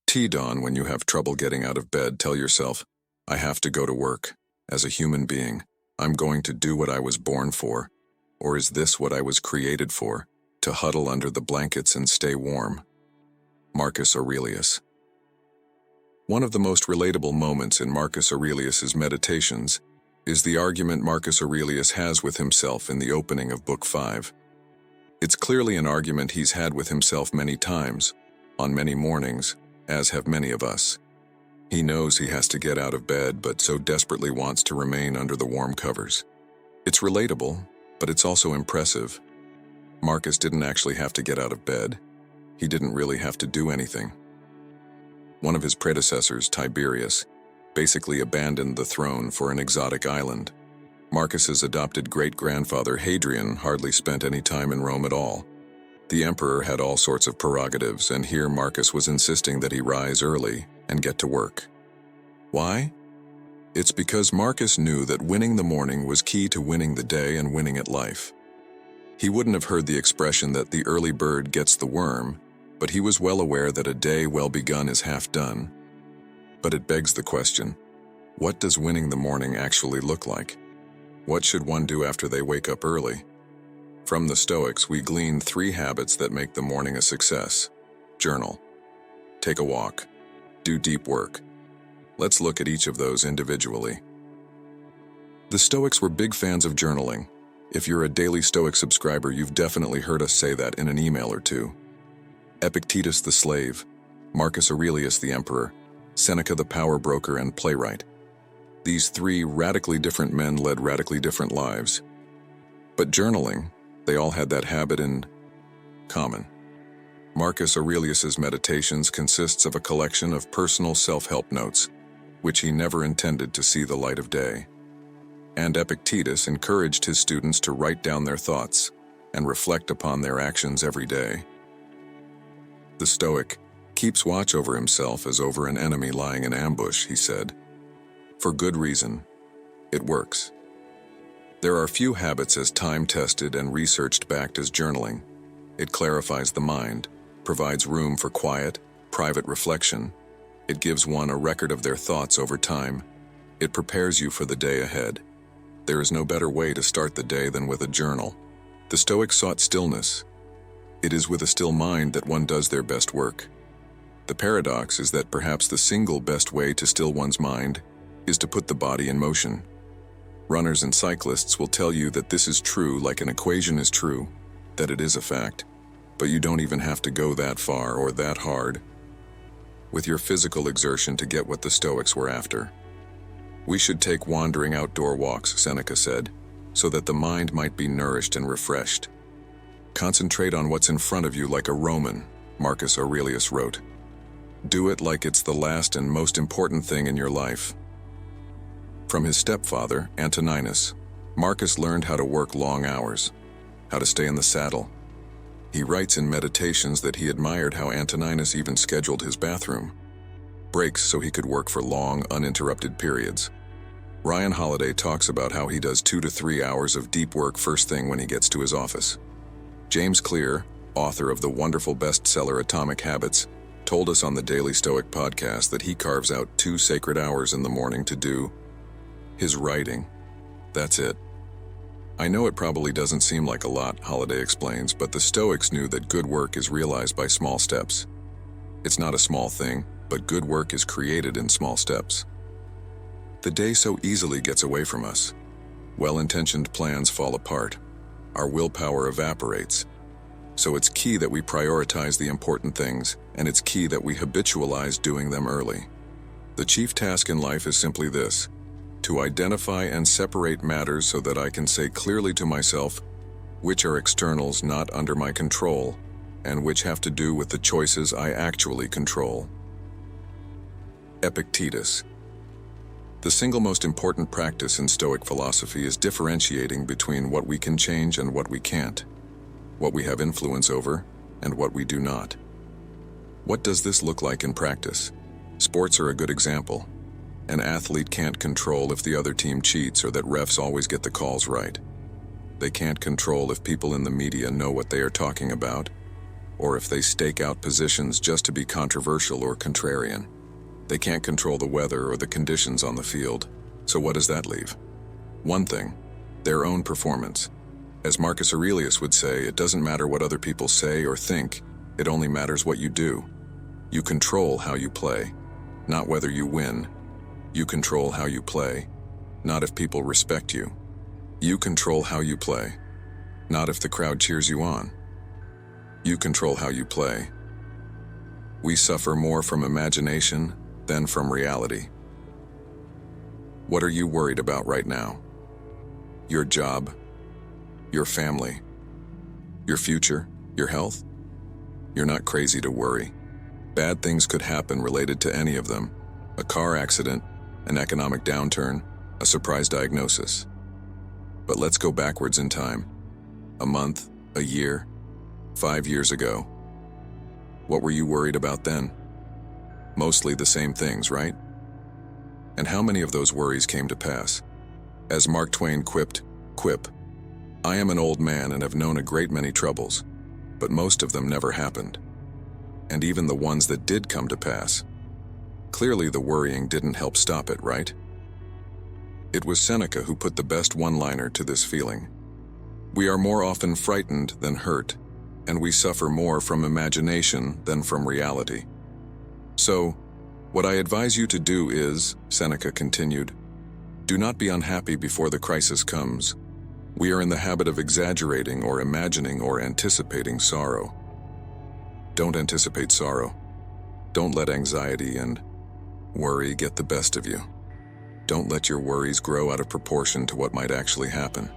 T-dawn, when you have trouble getting out of bed, tell yourself, I have to go to work. As a human being, I'm going to do what I was born for. Or is this what I was created for? To huddle under the blankets and stay warm. Marcus Aurelius. One of the most relatable moments in Marcus Aurelius's meditations is the argument Marcus Aurelius has with himself in the opening of Book 5. It's clearly an argument he's had with himself many times, on many mornings, as have many of us. He knows he has to get out of bed, but so desperately wants to remain under the warm covers. It's relatable, but it's also impressive. Marcus didn't actually have to get out of bed. He didn't really have to do anything. One of his predecessors, Tiberius, basically abandoned the throne for an exotic island. Marcus's adopted great-grandfather Hadrian hardly spent any time in Rome at all. The emperor had all sorts of prerogatives, and here Marcus was insisting that he rise early and get to work. Why? It's because Marcus knew that winning the morning was key to winning the day and winning at life. He wouldn't have heard the expression that the early bird gets the worm, but he was well aware that a day well begun is half done. But it begs the question, what does winning the morning actually look like? What should one do after they wake up early? From the Stoics, we glean 3 habits that make the morning a success. Journal. Take a walk. Do deep work. Let's look at each of those individually. The Stoics were big fans of journaling. If you're a daily Stoic subscriber, you've definitely heard us say that in an email or two. Epictetus the slave, Marcus Aurelius the emperor, Seneca the power broker and playwright. These 3 radically different men led radically different lives. But journaling, they all had that habit in common. Marcus Aurelius's Meditations consists of a collection of personal self-help notes, which he never intended to see the light of day. And Epictetus encouraged his students to write down their thoughts and reflect upon their actions every day. The Stoic keeps watch over himself as over an enemy lying in ambush, he said. For good reason. It works. There are few habits as time-tested and researched-backed as journaling. It clarifies the mind, provides room for quiet, private reflection. It gives one a record of their thoughts over time. It prepares you for the day ahead. There is no better way to start the day than with a journal. The Stoics sought stillness. It is with a still mind that one does their best work. The paradox is that perhaps the single best way to still one's mind is to put the body in motion. Runners and cyclists will tell you that this is true like an equation is true, that it is a fact, but you don't even have to go that far or that hard with your physical exertion to get what the Stoics were after. We should take wandering outdoor walks, Seneca said, so that the mind might be nourished and refreshed. Concentrate on what's in front of you like a Roman, Marcus Aurelius wrote. Do it like it's the last and most important thing in your life. From his stepfather, Antoninus, Marcus learned how to work long hours, how to stay in the saddle. He writes in Meditations that he admired how Antoninus even scheduled his bathroom breaks so he could work for long, uninterrupted periods. Ryan Holiday talks about how he does 2 to 3 hours of deep work first thing when he gets to his office. James Clear, author of the wonderful bestseller Atomic Habits, told us on the Daily Stoic podcast that he carves out 2 sacred hours in the morning to do his writing. That's it. I know it probably doesn't seem like a lot, Holiday explains, but the Stoics knew that good work is realized by small steps. It's not a small thing, but good work is created in small steps. The day so easily gets away from us. Well-intentioned plans fall apart. Our willpower evaporates. So it's key that we prioritize the important things, and it's key that we habitualize doing them early. The chief task in life is simply this: to identify and separate matters so that I can say clearly to myself which are externals not under my control and which have to do with the choices I actually control. Epictetus. The single most important practice in Stoic philosophy is differentiating between what we can change and what we can't, what we have influence over and what we do not. What does this look like in practice? Sports are a good example. An athlete can't control if the other team cheats or that refs always get the calls right. They can't control if people in the media know what they are talking about. or if they stake out positions just to be controversial or contrarian. They can't control the weather or the conditions on the field, so what does that leave? One thing: their own performance. As Marcus Aurelius would say, it doesn't matter what other people say or think, it only matters what you do. You control how you play, not whether you win. You control how you play, not if people respect you. You control how you play, not if the crowd cheers you on. You control how you play. We suffer more from imagination than from reality. What are you worried about right now? Your job? Your family? Your future? Your health? You're not crazy to worry. Bad things could happen related to any of them: a car accident, an economic downturn, a surprise diagnosis. But let's go backwards in time. A month, a year, 5 years ago. What were you worried about then? Mostly the same things, right? And how many of those worries came to pass? As Mark Twain quipped, quip, "I am an old man and have known a great many troubles, but most of them never happened." And even the ones that did come to pass. Clearly the worrying didn't help stop it, right? It was Seneca who put the best one-liner to this feeling. We are more often frightened than hurt, and we suffer more from imagination than from reality. So, what I advise you to do is, Seneca continued, do not be unhappy before the crisis comes. We are in the habit of exaggerating or imagining or anticipating sorrow. Don't anticipate sorrow. Don't let anxiety and worry get the best of you. Don't let your worries grow out of proportion to what might actually happen.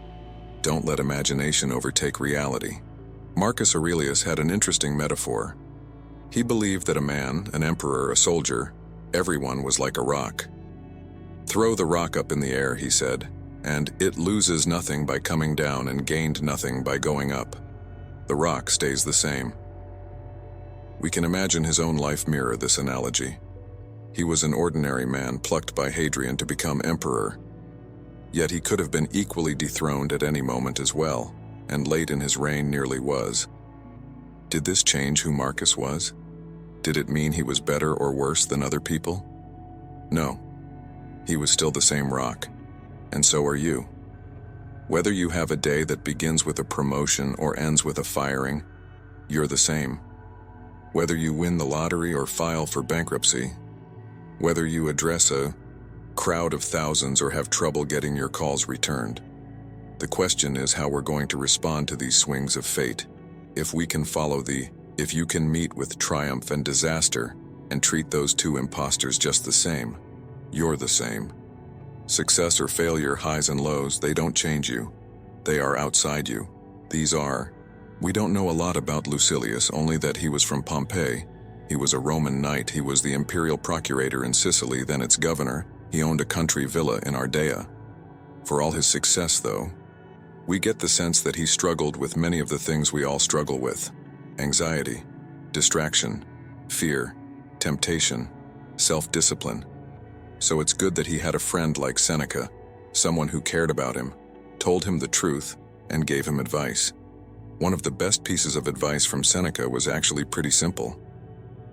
Don't let imagination overtake reality. Marcus Aurelius had an interesting metaphor. He believed that a man, an emperor, a soldier, everyone was like a rock. Throw the rock up in the air, he said, and it loses nothing by coming down and gained nothing by going up. The rock stays the same. We can imagine his own life mirror this analogy. He was an ordinary man plucked by Hadrian to become emperor. Yet he could have been equally dethroned at any moment as well, and late in his reign nearly was. Did this change who Marcus was? Did it mean he was better or worse than other people? No. He was still the same rock, and so are you. Whether you have a day that begins with a promotion or ends with a firing, you're the same. Whether you win the lottery or file for bankruptcy, whether you address a crowd of thousands or have trouble getting your calls returned. The question is how we're going to respond to these swings of fate. If we can follow if you can meet with triumph and disaster and treat those two imposters just the same, you're the same. Success or failure, highs and lows, they don't change you. They are outside you. We don't know a lot about Lucilius, only that he was from Pompeii. He was a Roman knight, he was the imperial procurator in Sicily, then its governor. He owned a country villa in Ardea. For all his success, though, we get the sense that he struggled with many of the things we all struggle with: anxiety, distraction, fear, temptation, self-discipline. So it's good that he had a friend like Seneca, someone who cared about him, told him the truth, and gave him advice. One of the best pieces of advice from Seneca was actually pretty simple.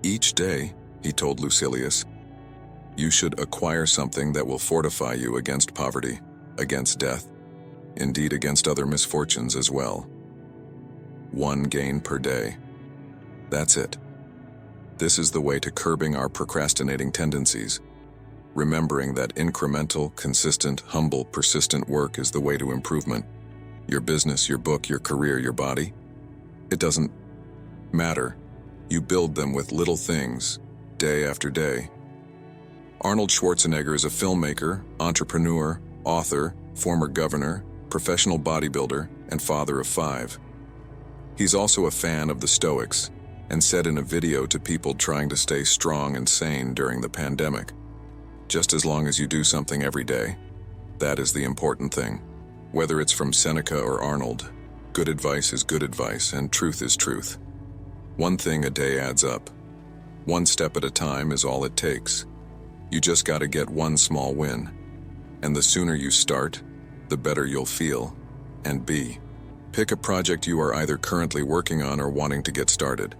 Each day, he told Lucilius, you should acquire something that will fortify you against poverty, against death, indeed against other misfortunes as well. 1 gain per day. That's it. This is the way to curbing our procrastinating tendencies. Remembering that incremental, consistent, humble, persistent work is the way to improvement. Your business, your book, your career, your body. It doesn't matter. You build them with little things, day after day. Arnold Schwarzenegger is a filmmaker, entrepreneur, author, former governor, professional bodybuilder, and father of 5. He's also a fan of the Stoics, and said in a video to people trying to stay strong and sane during the pandemic, just as long as you do something every day, that is the important thing. Whether it's from Seneca or Arnold, good advice is good advice and truth is truth. 1 thing a day adds up. 1 step at a time is all it takes. You just gotta get 1 small win. And the sooner you start, the better you'll feel and be. Pick a project you are either currently working on or wanting to get started.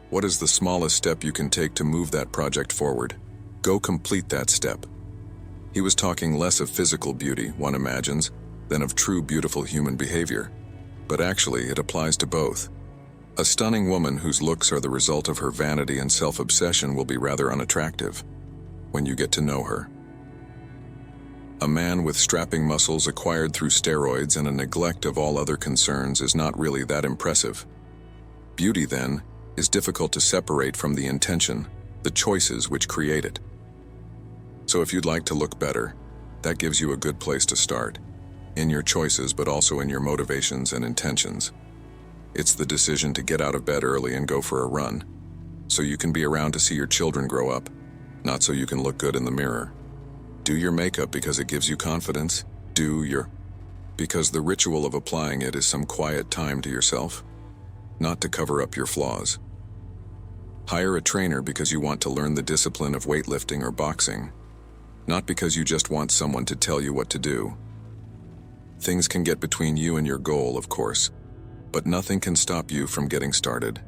What is the smallest step you can take to move that project forward? Go complete that step. He was talking less of physical beauty, one imagines, than of true beautiful human behavior. But actually, it applies to both. A stunning woman whose looks are the result of her vanity and self-obsession will be rather unattractive when you get to know her. A man with strapping muscles acquired through steroids and a neglect of all other concerns is not really that impressive. Beauty, then, is difficult to separate from the intention, the choices which create it. So if you'd like to look better, that gives you a good place to start, in your choices but also in your motivations and intentions. It's the decision to get out of bed early and go for a run, so you can be around to see your children grow up, not so you can look good in the mirror. Do your makeup because it gives you confidence. Because the ritual of applying it is some quiet time to yourself, not to cover up your flaws. Hire a trainer because you want to learn the discipline of weightlifting or boxing, not because you just want someone to tell you what to do. Things can get between you and your goal, of course, but nothing can stop you from getting started.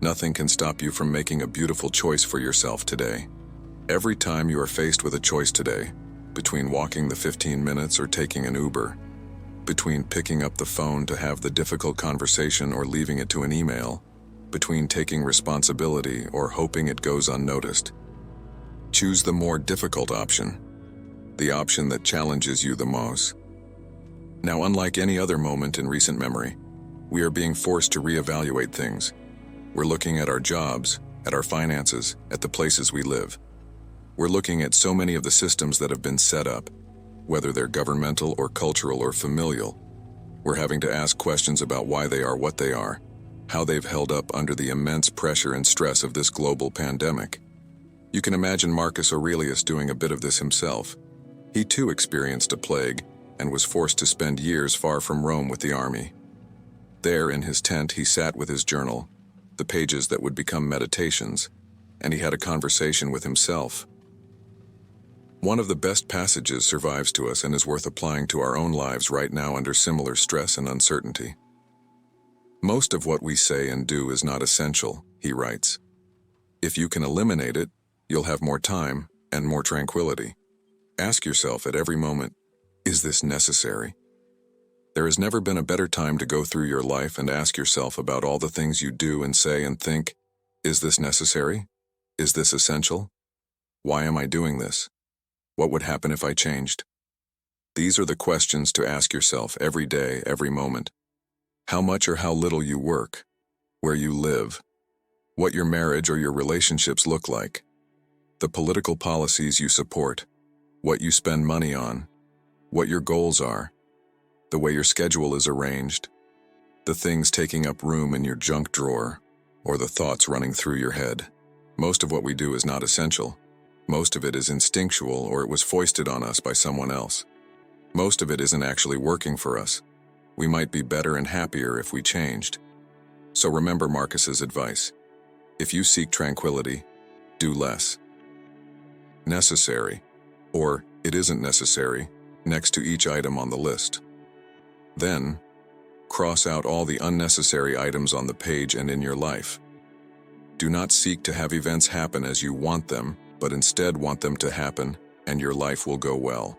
Nothing can stop you from making a beautiful choice for yourself today. Every time you are faced with a choice today, between walking the 15 minutes or taking an Uber, between picking up the phone to have the difficult conversation or leaving it to an email, between taking responsibility or hoping it goes unnoticed, choose the more difficult option, the option that challenges you the most. Now, unlike any other moment in recent memory, we are being forced to reevaluate things. We're looking at our jobs, at our finances, at the places we live. We're looking at so many of the systems that have been set up, whether they're governmental or cultural or familial. We're having to ask questions about why they are what they are, how they've held up under the immense pressure and stress of this global pandemic. You can imagine Marcus Aurelius doing a bit of this himself. He too experienced a plague and was forced to spend years far from Rome with the army. There in his tent he sat with his journal, the pages that would become meditations, and he had a conversation with himself. One of the best passages survives to us and is worth applying to our own lives right now under similar stress and uncertainty. Most of what we say and do is not essential, he writes. If you can eliminate it, you'll have more time and more tranquility. Ask yourself at every moment, is this necessary? There has never been a better time to go through your life and ask yourself about all the things you do and say and think, is this necessary? Is this essential? Why am I doing this? What would happen if I changed? These are the questions to ask yourself every day, every moment. How much or how little you work, where you live, what your marriage or your relationships look like, the political policies you support, what you spend money on, what your goals are, the way your schedule is arranged, the things taking up room in your junk drawer, or the thoughts running through your head. Most of what we do is not essential. Most of it is instinctual or it was foisted on us by someone else. Most of it isn't actually working for us. We might be better and happier if we changed. So remember Marcus's advice. If you seek tranquility, do less. Necessary, or it isn't necessary, next to each item on the list. Then, cross out all the unnecessary items on the page and in your life. Do not seek to have events happen as you want them, but instead want them to happen, and your life will go well.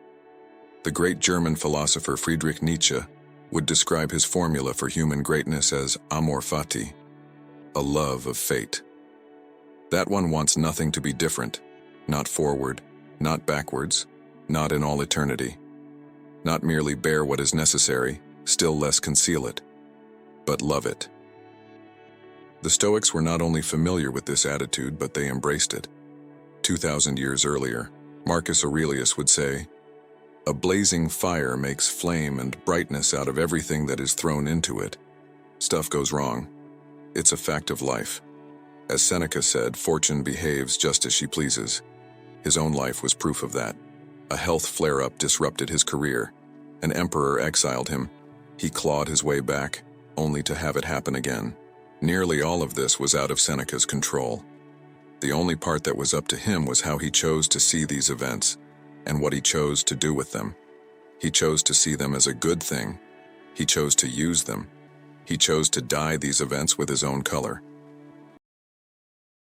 The great German philosopher Friedrich Nietzsche would describe his formula for human greatness as amor fati, a love of fate. That one wants nothing to be different, not forward, not backwards, not in all eternity. Not merely bear what is necessary, still less conceal it, but love it. The Stoics were not only familiar with this attitude, but they embraced it. 2,000 years earlier, Marcus Aurelius would say, "A blazing fire makes flame and brightness out of everything that is thrown into it. Stuff goes wrong. It's a fact of life. As Seneca said, fortune behaves just as she pleases." His own life was proof of that. A health flare-up disrupted his career. An emperor exiled him. He clawed his way back, only to have it happen again. Nearly all of this was out of Seneca's control. The only part that was up to him was how he chose to see these events, and what he chose to do with them. He chose to see them as a good thing, He chose to use them. He chose to dye these events with his own color.